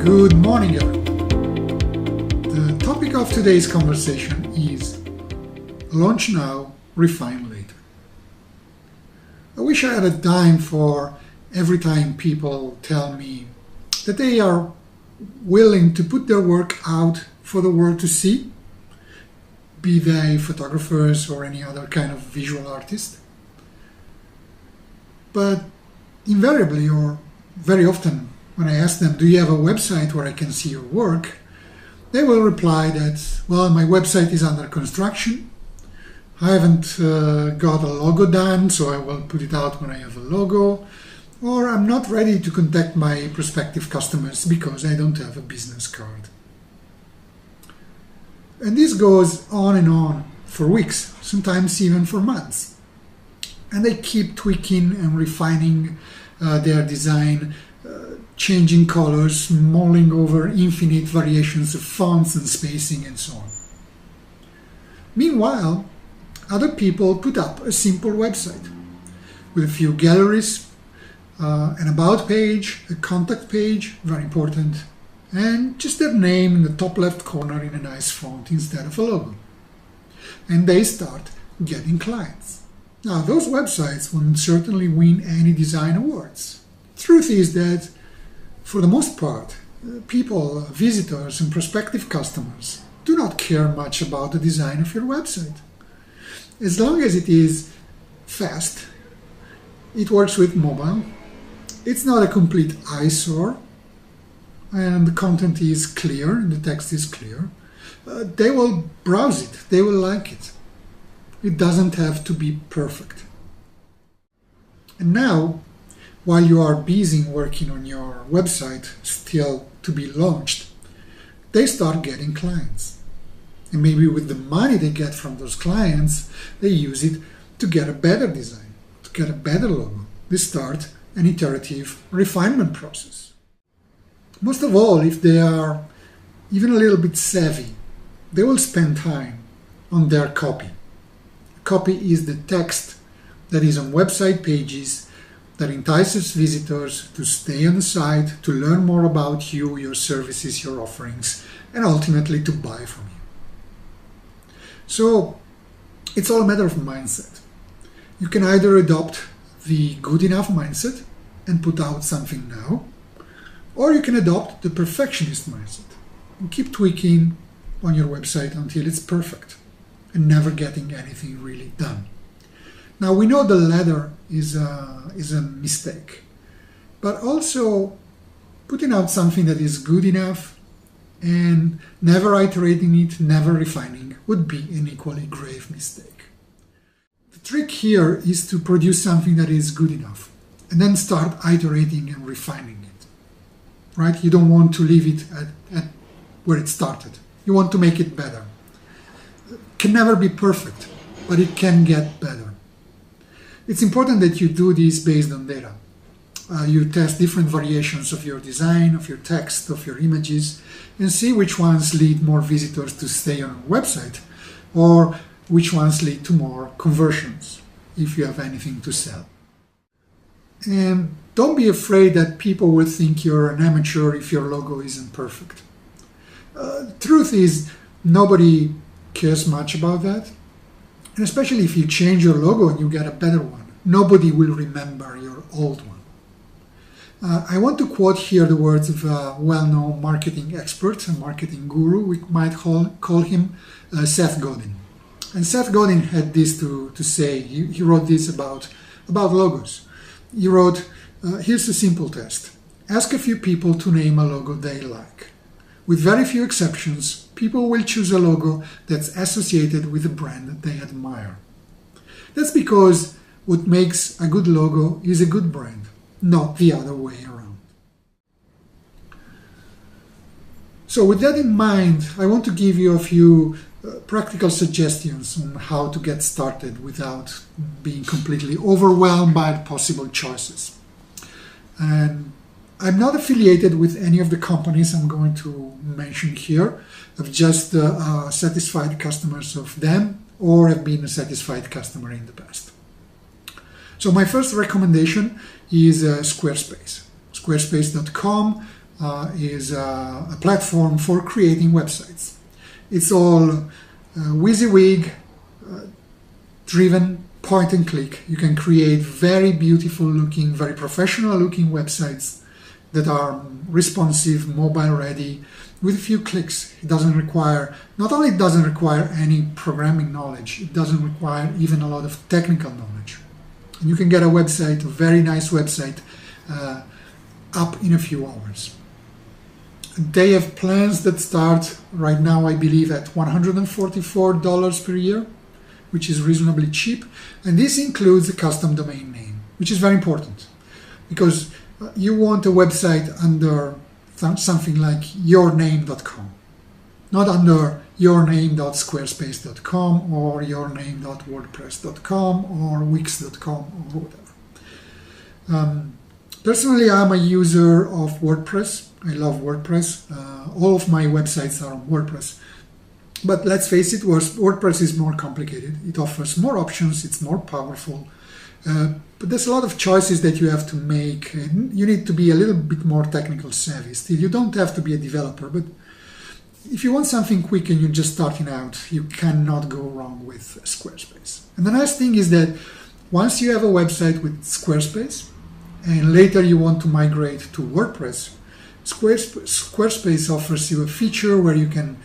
Good morning, everyone. The topic of today's conversation is launch now, refine later. I wish I had a dime for every time people tell me that they are willing to put their work out for the world to see, be they photographers or any other kind of visual artist. But invariably, or very often, when I ask them, do you have a website where I can see your work? They will reply that, well, my website is under construction. I haven't got a logo done, so I will put it out when I have a logo. Or I'm not ready to contact my prospective customers because I don't have a business card. And this goes on and on for weeks, sometimes even for months. And they keep tweaking and refining their design, changing colors, mulling over infinite variations of fonts and spacing and so on. Meanwhile, other people put up a simple website with a few galleries, an about page, a contact page, very important, and just their name in the top left corner in a nice font instead of a logo. And they start getting clients. Now, those websites won't certainly win any design awards. Truth is that, for the most part, people, visitors, and prospective customers do not care much about the design of your website. As long as it is fast, it works with mobile, it's not a complete eyesore, and the content is clear and the text is clear, they will browse it, they will like it. It doesn't have to be perfect. And now, while you are busy working on your website, still to be launched, they start getting clients. And maybe with the money they get from those clients, they use it to get a better design, to get a better logo. They start an iterative refinement process. Most of all, if they are even a little bit savvy, they will spend time on their copy. Copy is the text that is on website pages that entices visitors to stay on the site, to learn more about you, your services, your offerings, and ultimately to buy from you. So it's all a matter of mindset. You can either adopt the good enough mindset and put out something now, or you can adopt the perfectionist mindset and keep tweaking on your website until it's perfect and never getting anything really done. Now, we know the latter is a mistake, but also putting out something that is good enough and never iterating it, never refining, would be an equally grave mistake. The trick here is to produce something that is good enough and then start iterating and refining it, right? You don't want to leave it at where it started. You want to make it better. It can never be perfect, but it can get better. It's important that you do this based on data. You test different variations of your design, of your text, of your images, and see which ones lead more visitors to stay on your website, or which ones lead to more conversions, if you have anything to sell. And don't be afraid that people will think you're an amateur if your logo isn't perfect. The truth is, nobody cares much about that. And especially if you change your logo and you get a better one, nobody will remember your old one. I want to quote here the words of a well-known marketing expert, a marketing guru, we might call him Seth Godin. And Seth Godin had this to say. He wrote this about logos. He wrote, here's a simple test. Ask a few people to name a logo they like. With very few exceptions, people will choose a logo that's associated with a brand that they admire. That's because what makes a good logo is a good brand, not the other way around. So with that in mind, I want to give you a few practical suggestions on how to get started without being completely overwhelmed by possible choices. And I'm not affiliated with any of the companies I'm going to mention here. I've just satisfied customers of them, or have been a satisfied customer in the past. So my first recommendation is Squarespace. Squarespace.com is a platform for creating websites. It's all WYSIWYG driven, point and click. You can create very beautiful looking, very professional looking websites that are responsive, mobile ready, with a few clicks. It doesn't require, not only it doesn't require any programming knowledge, it doesn't require even a lot of technical knowledge. And you can get a website, a very nice website, up in a few hours. They have plans that start right now, I believe, at $144 per year, which is reasonably cheap. And this includes a custom domain name, which is very important because you want a website under something like yourname.com, not under yourname.squarespace.com or yourname.wordpress.com or wix.com or whatever. Personally, I'm a user of WordPress. I love WordPress. All of my websites are on WordPress. But let's face it, WordPress is more complicated. It offers more options, it's more powerful. But there's a lot of choices that you have to make, and you need to be a little bit more technical savvy. Still, you don't have to be a developer, but if you want something quick and you're just starting out, you cannot go wrong with Squarespace. And the nice thing is that once you have a website with Squarespace, and later you want to migrate to WordPress, Squarespace offers you a feature where you can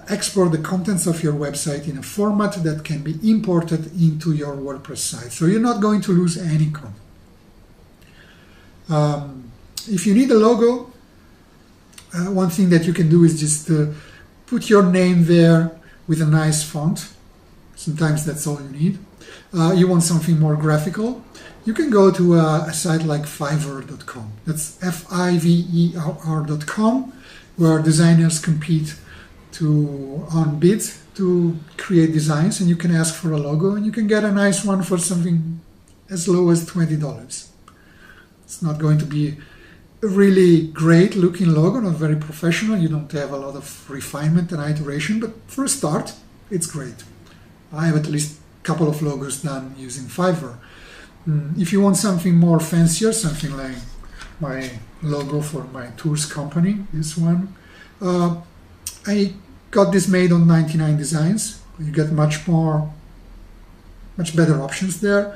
export the contents of your website in a format that can be imported into your WordPress site. So you're not going to lose any content. If you need a logo, one thing that you can do is just put your name there with a nice font. Sometimes that's all you need. You want something more graphical, you can go to a site like Fiverr.com. That's Fiverr.com, where designers compete on bids to create designs, and you can ask for a logo, and you can get a nice one for something as low as $20. It's not going to be a really great looking logo, not very professional. You don't have a lot of refinement and iteration, but for a start, it's great. I have at least a couple of logos done using Fiverr. If you want something more fancier, something like my logo for my tours company, this one, I got this made on 99 Designs. You get much better options there,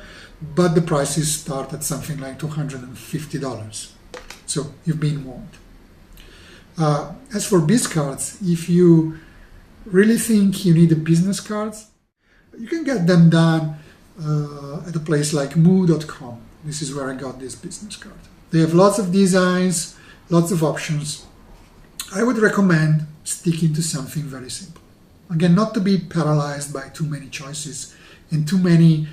but the prices start at something like $250. So you've been warned. As for biz cards, if you really think you need a business cards, you can get them done at a place like Moo.com. This is where I got this business card. They have lots of designs, lots of options. I would recommend sticking to something very simple. Again, not to be paralyzed by too many choices and too many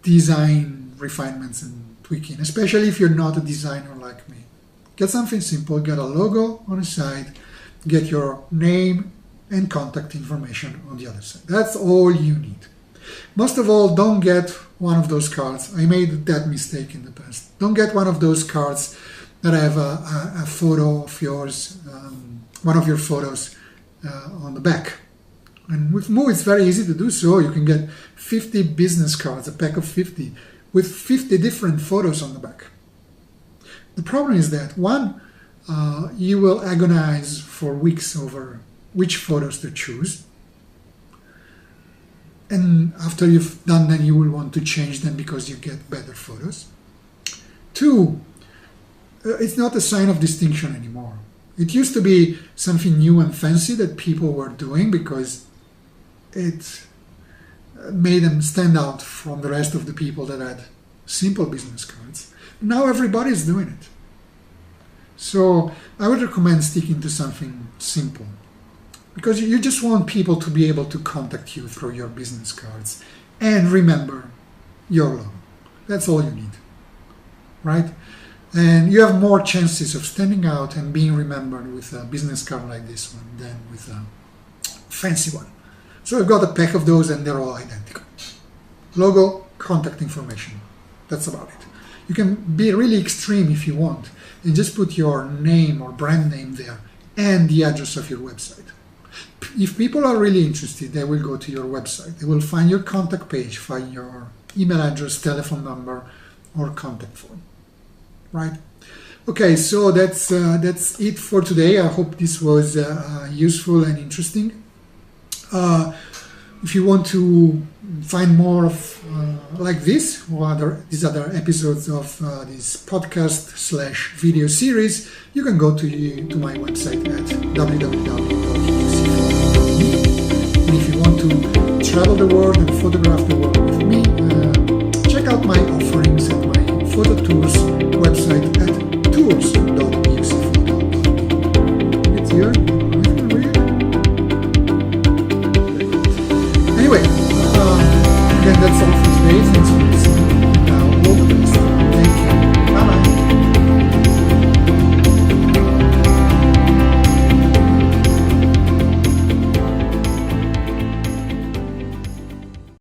design refinements and tweaking, especially if you're not a designer like me. Get something simple, get a logo on the side, get your name and contact information on the other side. That's all you need. Most of all, don't get one of those cards. I made that mistake in the past. Don't get one of those cards that have a photo of yours, one of your photos on the back. And with Moo, it's very easy to do so. You can get 50 business cards, a pack of 50, with 50 different photos on the back. The problem is that, one, you will agonize for weeks over which photos to choose. And after you've done them, you will want to change them because you get better photos. Two, it's not a sign of distinction anymore. It used to be something new and fancy that people were doing because it made them stand out from the rest of the people that had simple business cards. Now everybody's doing it. So I would recommend sticking to something simple, because you just want people to be able to contact you through your business cards and remember your logo. That's all you need, right? And you have more chances of standing out and being remembered with a business card like this one than with a fancy one. So I've got a pack of those and they're all identical. Logo, contact information. That's about it. You can be really extreme if you want and just put your name or brand name there and the address of your website. If people are really interested, they will go to your website. They will find your contact page, find your email address, telephone number, or contact form, right? Okay, so that's it for today. I hope this was useful and interesting. If you want to find more of like this or these other episodes of this podcast/video series, you can go to my website at www.ucfood.me. And if you want to travel the world and photograph the world with me, check out my offerings at my photo tours website at tours.ucfood.me. It's here. Anyway, again, that's all for today. Thanks for listening.